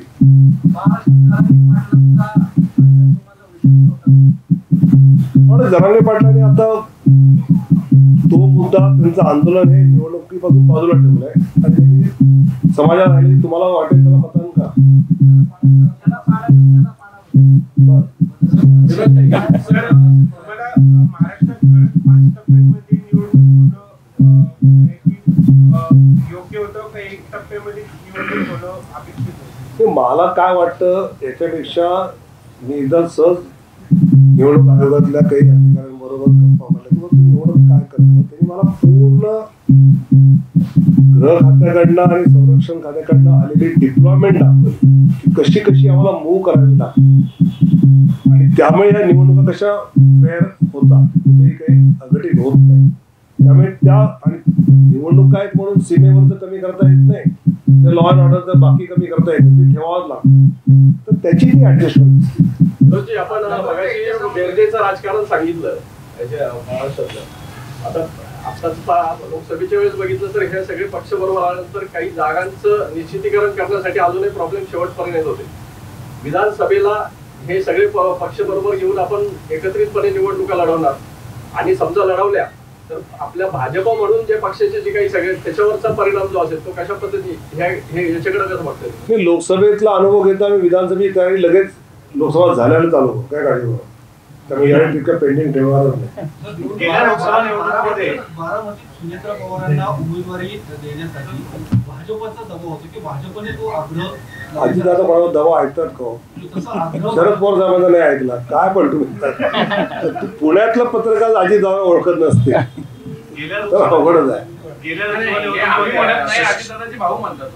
पण जरांगे पाटलांनी आता तो मुद्दा त्यांचं आंदोलन हे निवडणुकीपासून बाजूला ठेवलंय आणि त्यांनी समाजात राहिली. तुम्हाला वाटेल त्याला मतदान का? महाराष्ट्रात 5 टप्प्यांमध्ये निवडणूक होणं योग्य होतं का 1 टप्प्यामध्ये निवडणूक होणं अपेक्षित होतं? मला काय वाटतं याच्यापेक्षा मी एकदा सहज निवडणूक आयोगातल्या काही अधिकाऱ्यांबरोबर गप्पा मारल्या किंवा तुम्ही निवडणूक काय करता, मग त्यांनी मला पूर्ण गृह खात्याकडनं आणि संरक्षण खात्याकडनं आलेली डिप्लॉयमेंट दाखवली की कशी कशी आम्हाला मूव्ह करावी लागते आणि त्यामुळे या निवडणुका कशा फेअर होतात, कुठेही काही अघटित होत नाही. त्यामुळे त्या आणि निवडणुका आहेत म्हणून सीमेवर तर कमी करता येत नाही, त्या लॉ अँड ऑर्डर तर बाकी कमी करता येत नाही, ठेवावंच लागतं. तर त्याची ती ऍडजस्टमेंट. आपण मगाशी बेरजेचं राजकारण सांगितलं महाराष्ट्रातलं. आता आताच लोकसभेच्या वेळेस बघितलं तर हे सगळे पक्ष बरोबर आल्यानंतर काही जागांचं निश्चितीकरण करण्यासाठी अजूनही प्रॉब्लेम शेवटपर्यंत येत होते. विधानसभेला हे सगळे पक्ष बरोबर घेऊन आपण एकत्रितपणे निवडणुका लढवणार आणि समजा लढवल्या तर आपल्या भाजप म्हणून जे पक्षाचे जे काही सगळे त्याच्यावरचा परिणाम जो असेल तो कशा पद्धती हे याच्याकडे कसं बघतोय? लोकसभेतला अनुभव घेता मी विधानसभेची तयारी लगेच लोकसभा झाल्याला चालू करू, काय काळजी करू. त्यामुळे यावेळी तितकं पेंडिंग ठेवणारच नाही. गेल्या लोकसभा निवडणुकीमध्ये बारामतीत सुनेत्रा पवारांना उमेदवारी देण्यासाठी भाजपचा दबाव होता की भाजपने तो आग्रह. अजितदादा कोणाला दबाव ऐकतात का? शरद पवार साहेबांचा नाही ऐकला काय? पण तुम्ही पुण्यातलं पत्रकार अजितदादा ओळखत नसते तर अवघडच आहे. भाऊ म्हणतात.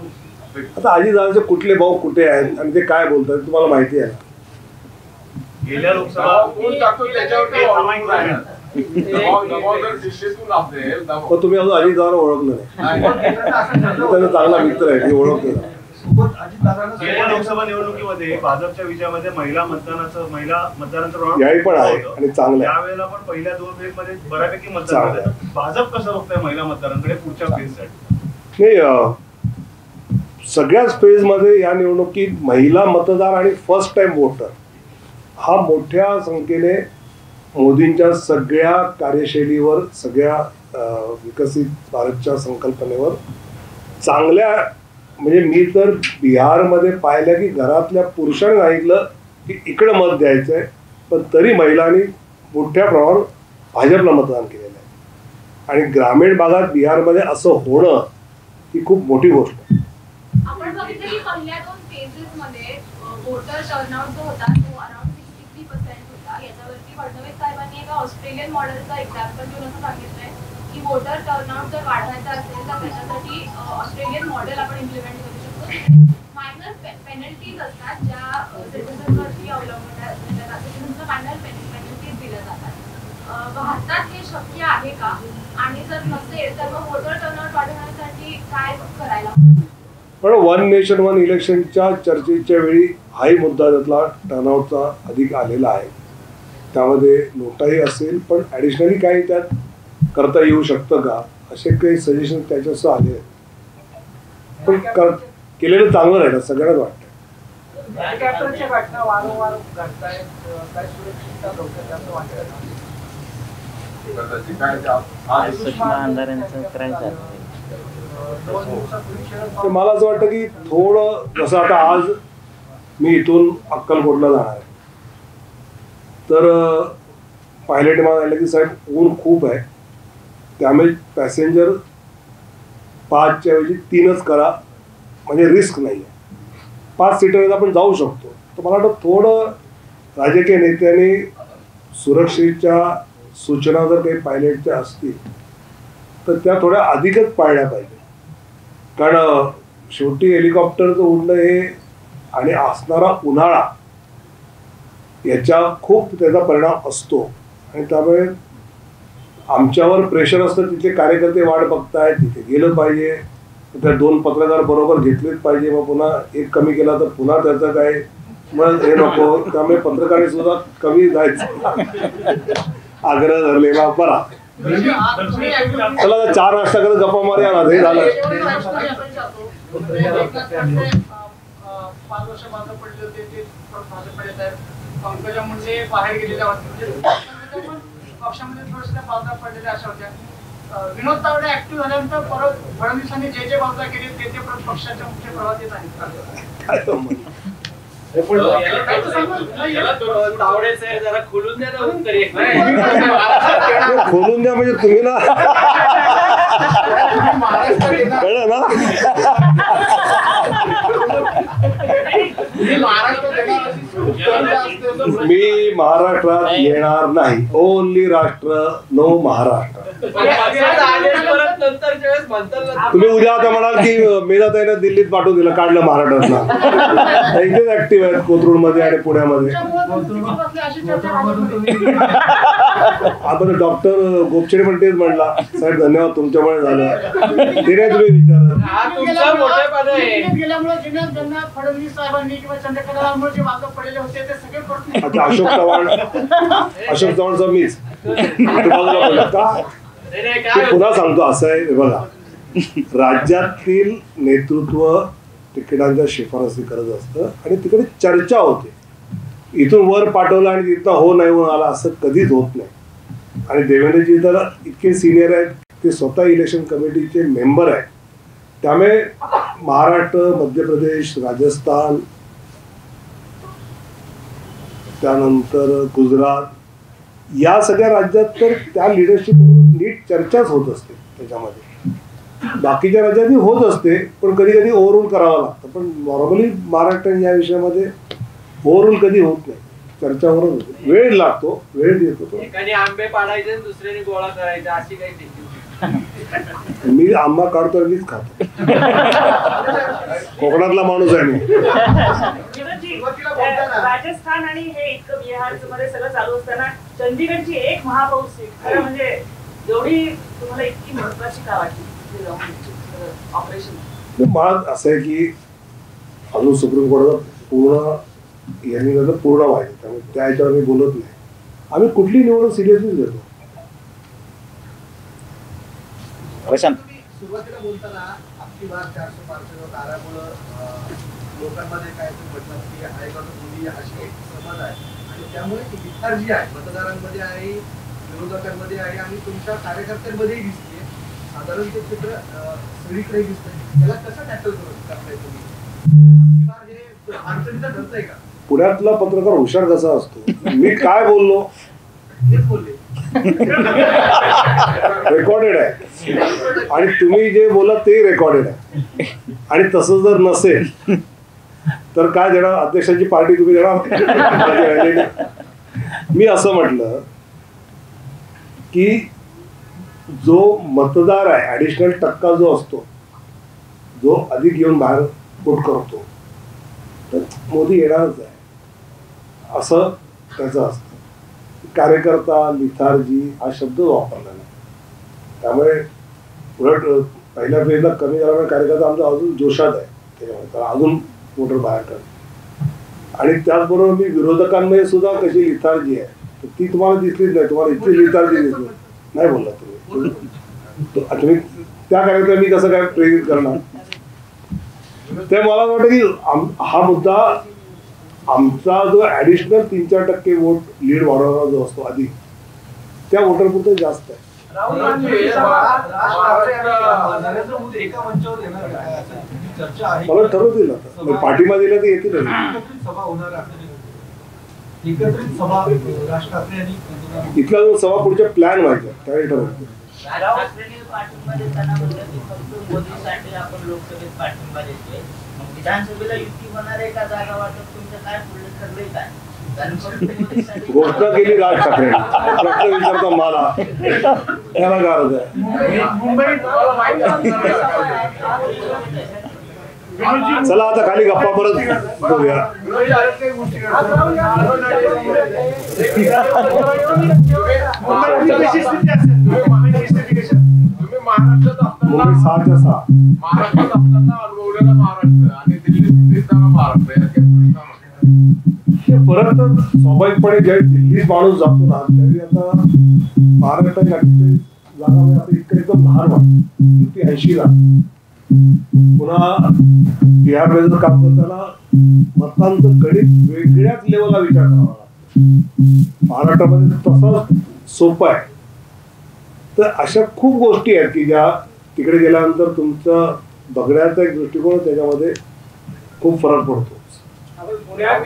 आता अजितदादाचे कुठले भाऊ कुठे आहेत आणि ते काय बोलतात तुम्हाला माहिती आहे. गेल्या लोकसभा पण तुम्ही अजून अजितदादाला ओळखलं नाही. त्यांचा चांगला मित्र आहे ते ओळखलं. गेल्या लोकसभा निवडणुकीमध्ये भाजपच्या विजयामध्ये महिला मतदारांचं याही पण आहे आणि चांगलं आहे. त्यावेळेला पण पहिल्या 2 फेजमध्ये बऱ्यापैकी मतदान झालं. भाजप कसं बघतंय महिला मतदारांकडे पुढच्या फेजसाठी? नाही, सगळ्याच फेजमध्ये या निवडणुकीत महिला मतदार आणि फर्स्ट टाइम वोटर हा मोठ्या संख्येने मोदींच्या सगळ्या कार्यशैलीवर, सगळ्या विकसित भारतच्या संकल्पनेवर चांगल्या, म्हणजे मी तर बिहारमध्ये पाहिलं की घरातल्या पुरुषांनी सांगितलं की इकडं मत द्यायचं आहे, पण तरी महिलांनी मोठ्या प्रमाणावर भाजपला मतदान केलेलं आहे. आणि ग्रामीण भागात बिहारमध्ये असं होणं ही खूप मोठी गोष्ट आहे. आपण बघितलं की पहिल्या 2 फेजेसमध्ये वोटर टर्नआउट जो होता तो अराउंड 63% होता. याच्यावरती फडणवीस साहेबांनी एका ऑस्ट्रेलियन मॉडेलचा एक्झाम्पल देऊन असं सांगितलंय की वोटर टर्नआउट जर वाढवायचा असेल तर त्याच्यासाठी ऑस्ट्रेलियन मॉडेल आपण इम्प्लिमेंट करू शकतो. मायनर पेनल्टीज असतात ज्या सिटिझनवरती अवलंबून असतात, सिटिझनचं मायनर पेनल्टीज दिल्या जातात. भारतात हे शक्य आहे का? आणि जर नसेल तर मग वोटर टर्नआउट वाढवण्यासाठी काय करायला? पण वन नेशन वन इलेक्शनच्या चर्चेच्या वेळी हाही मुद्दा त्यातला टर्नआउटचा अधिक आलेला आहे. त्यामध्ये नोटाही असेल, पण ॲडिशनली काही त्यात करता येऊ शकतं का असे काही सजेशन त्याच्यासह आले आहेत. पण केलेलं चांगलं राहिलं सगळ्यांनाच वाटतं. हेलिकॉप्टरच्या घटना वारंवार घडतायत, काय सुरक्षितता धोक्यात जास्त वाटत तर मला असं वाटतं की थोडं जसं आता आज मी इथून अक्कलकोटला जाणार आहे, तर पायलट मला सांगितलं की साहेब ऊन खूप आहे, त्यामुळे पॅसेंजर 5च्या ऐवजी 3च करा, म्हणजे रिस्क नाही आहे. 5 सीटरवर आपण जाऊ शकतो. तर मला वाटतं थोडं राजकीय नेत्यांनी सुरक्षेच्या सूचना जर काही पायलटच्या असतील तर त्या थोड्या अधिकच पाळल्या पाहिजे. कारण शेवटी हेलिकॉप्टरचं उडणं हे आणि असणारा उन्हाळा याच्या खूप त्याचा परिणाम असतो आणि त्यामुळे आमच्यावर प्रेशर असतं. तिथले कार्यकर्ते वाट बघतायत, तिथे गेलं पाहिजे, त्या 2 पत्रकार बरोबर घेतलेच पाहिजे. मग पुन्हा एक कमी केला तर पुन्हा त्याचं काय मग हे नको. त्यामुळे पत्रकारांनी सुद्धा कमी जायचं आग्रह धरलेला बरा. चला 4 नाश्ता करत गप्पा मारूया ना, हे झालं. 5 वर्ष बाजू पडले होते ते भाजपकडे येत आहेत. पंकजा मुंडे बाहेर गेलेल्या होत्या, पक्षामध्ये थोडंसं बाजूला पडलेल्या अशा होत्या. विनोद तावडे ऍक्टिव्ह झाल्यानंतर परत फडणवीसांनी जे बाजूला केले ते परत पक्षाच्या मुख्य प्रवाहात येत आहेत. खोलून द्या म्हणजे तुम्ही ना कळलं ना. मी महाराष्ट्रात येणार नाही. ओनली राष्ट्र, नो महाराष्ट्र. तुम्ही उद्या आता म्हणाल की मेधाताईनं दिल्लीत पाठवून दिलं, काढलं महाराष्ट्रातला. इथेच ऍक्टिव्ह आहेत कोथरूड मध्ये आणि पुण्यामध्ये. आपण डॉक्टर गोपछडे पण तेच म्हणला, साहेब धन्यवाद तुमच्यामुळे झालं. तिने तुम्ही फडणवीस साहेबांनी किंवा चंद्रकांत जे वाद पडलेले होते ते सगळे अच्छा अशोक चव्हाणचा मीच पुन्हा सांगतो. असं आहे बघा, राज्यातील नेतृत्व तिकिटांच्या शिफारसी करत असतं आणि तिकडे चर्चा होते. इथून वर पाठवलं आणि तिथं हो नाही होऊन आला असं कधीच होत नाही. आणि देवेंद्रजी तर इतके सिनियर आहेत, ते स्वतः इलेक्शन कमिटीचे मेंबर आहेत. त्यामुळे महाराष्ट्र, मध्य प्रदेश, राजस्थान, त्यानंतर गुजरात या सगळ्या राज्यात तर त्या लिडरशिप नीट चर्चाच होत असते. त्याच्यामध्ये बाकीच्या राज्यातही होत असते, पण कधी कधी ओव्हरऑल करावं लागतं. पण नॉर्मली महाराष्ट्र या विषयामध्ये ओव्हरऑल कधी होत नाही, चर्चा होत होते. वेळ लागतो, वेळ देतो. एकाने आंबे पाडायचे दुसऱ्याने गोळा करायचा अशी काही टेक्निक. मी आंबा काढतो मीच खातो. कोकणातला माणूस आहे मी. राजस्थान आणि हे इतकं बिहारचं मध्ये सगळं चालू असताना चंदीगडची एक महापौर सीट खरं म्हणजे एवढी तुम्हाला इतकी महत्वाची का वाटली ऑपरेशन? मला असं आहे की अजून सुप्रीम कोर्टाचा पूर्ण यांनी पूर्ण व्हायचं, त्यामुळे त्या ह्याच्यावर मी बोलत नाही. आम्ही कुठली निवडणूक सिरियसली घेतो. सुरुवातीला बोलताना आपली बार 405 कार्यामुळे लोकांमध्ये काय म्हटलं की हायगड मोदी अशी एक समज आहे आणि त्यामुळे जी आहे मतदारांमध्ये आहे, विरोधकांमध्ये आहे आणि तुमच्या कार्यकर्त्यांमध्येही दिसते. साधारण ते चित्र सगळीकडे दिसतंय. त्याला कसं टॅकल करताय तुम्ही? आपली बार हे अडचणीचं ठरतंय का? पुण्यातला पत्रकार हुशार कसा असतो. मी काय बोललो तेच बोलले, रेकॉर्डेड आहे आणि तुम्ही जे बोला ते रेकॉर्डेड आहे. आणि तसं जर नसेल तर काय देणार, अध्यक्षांची पार्टी तुम्ही देणार. मी असं म्हटलं की जो मतदार आहे, ऍडिशनल टक्का जो असतो, जो अधिक येऊन बाहेर वोट करतो, तर मोदी येणारच आहे असं त्याचं असतं. कार्यकर्ता, लिथार्जी हा शब्द वापरला नाही. त्यामुळे उलट पहिल्या फेजला कमी झाल्यामुळे कार्यकर्ता आमचा अजून जोशात आहे. त्याच्यामुळे तर अजून वोटर बाहेर काढतो. आणि त्याचबरोबर मी विरोधकांमध्ये सुद्धा कशी लिथार्जी आहे ती तुम्हाला दिसलीच नाही. तुम्हाला इतकी लिथार्जी दिसली नाही बोलला तुम्ही. त्या कार्यक्रमाला मी कसं काय प्रेरित करणार. ते मला वाटतं की हा मुद्दा आमचा जो ऍडिशनल 3-4% वोट लीड वाढवणारा जो असतो आधी त्या वोटरपुरतं जास्त आहे. राहुल गांधी नरेंद्र मोदी एका मंचावर येणार आहे असं चर्चा आहे. मला ठरवतील आता पाठिंबा दिला तर येतील. एकत्रित सभा होणार आहे. एकत्रित सभा राज ठाकरे आणि इथला जो सभा पुढच्या प्लॅन व्हायचा त्यावेळी ठरवतील. पाठिंबा देताना म्हणलं की फक्त मोदीसाठी आपण लोकसभेत पाठिंबा देतोय. मग विधानसभेला युती होणार आहे का जागा वाटप तुमचं काय पुढे ठरलंय काय? घोषणा केली राज ठाकरे प्रश्न विचारता मला याला गरज आहे. चला आता खाली गप्पा परत करूया. मुंबई 6च्या 6 महाराष्ट्रात असताना अनुभवलेला महाराष्ट्र आणि दिल्लीत फिरताना महाराष्ट्र फरक तर स्वाभाविकपणे ज्यावेळी दिल्लीत माणूस जातो ना त्यावेळी आता महाराष्ट्रात 48 जागा आता इतकं एकदम लहान वाटतं. युती 80 ला पुन्हा बिहारमध्ये जर काम करताना मतांचं गणित वेगळ्याच लेवलला विचार करावा लागतो. महाराष्ट्रामध्ये तसं सोपं आहे. तर अशा खूप गोष्टी आहेत की ज्या तिकडे गेल्यानंतर तुमचा बघण्याचा एक दृष्टिकोन त्याच्यामध्ये खूप फरक पडतो. पुण्यात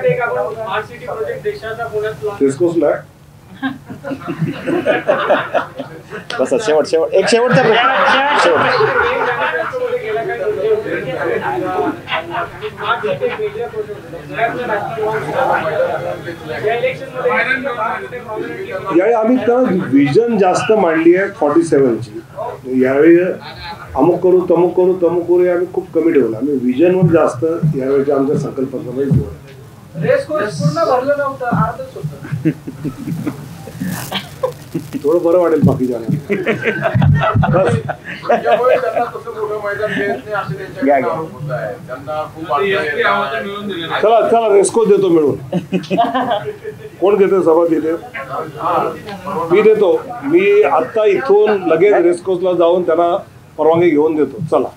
एक आपण स्मार्ट सिटी प्रोजेक्ट देशाचा पुण्यात टेस्कोसला आहे. बस शेवटचा एक शेवटचा यावेळी आम्ही विजन जास्त मांडली आहे 47ची. यावेळी अमुक करू तमुक करू तमुक करू आम्ही खूप कमी ठेवलं. आम्ही विजनवर जास्त यावेळीच्या आमच्या संकल्पनामध्ये जोर. रेस कोर्स पूर्ण भरलं नव्हतं, अर्धच होतं. थोडं बरं वाटेल बाकी जाणार. चला चला रेस्को देतो मिळून. कोण देते सभा तिथे? मी देतो. मी आता इथून लगेच रेस्कोसला जाऊन त्यांना परवानगी घेऊन देतो. चला.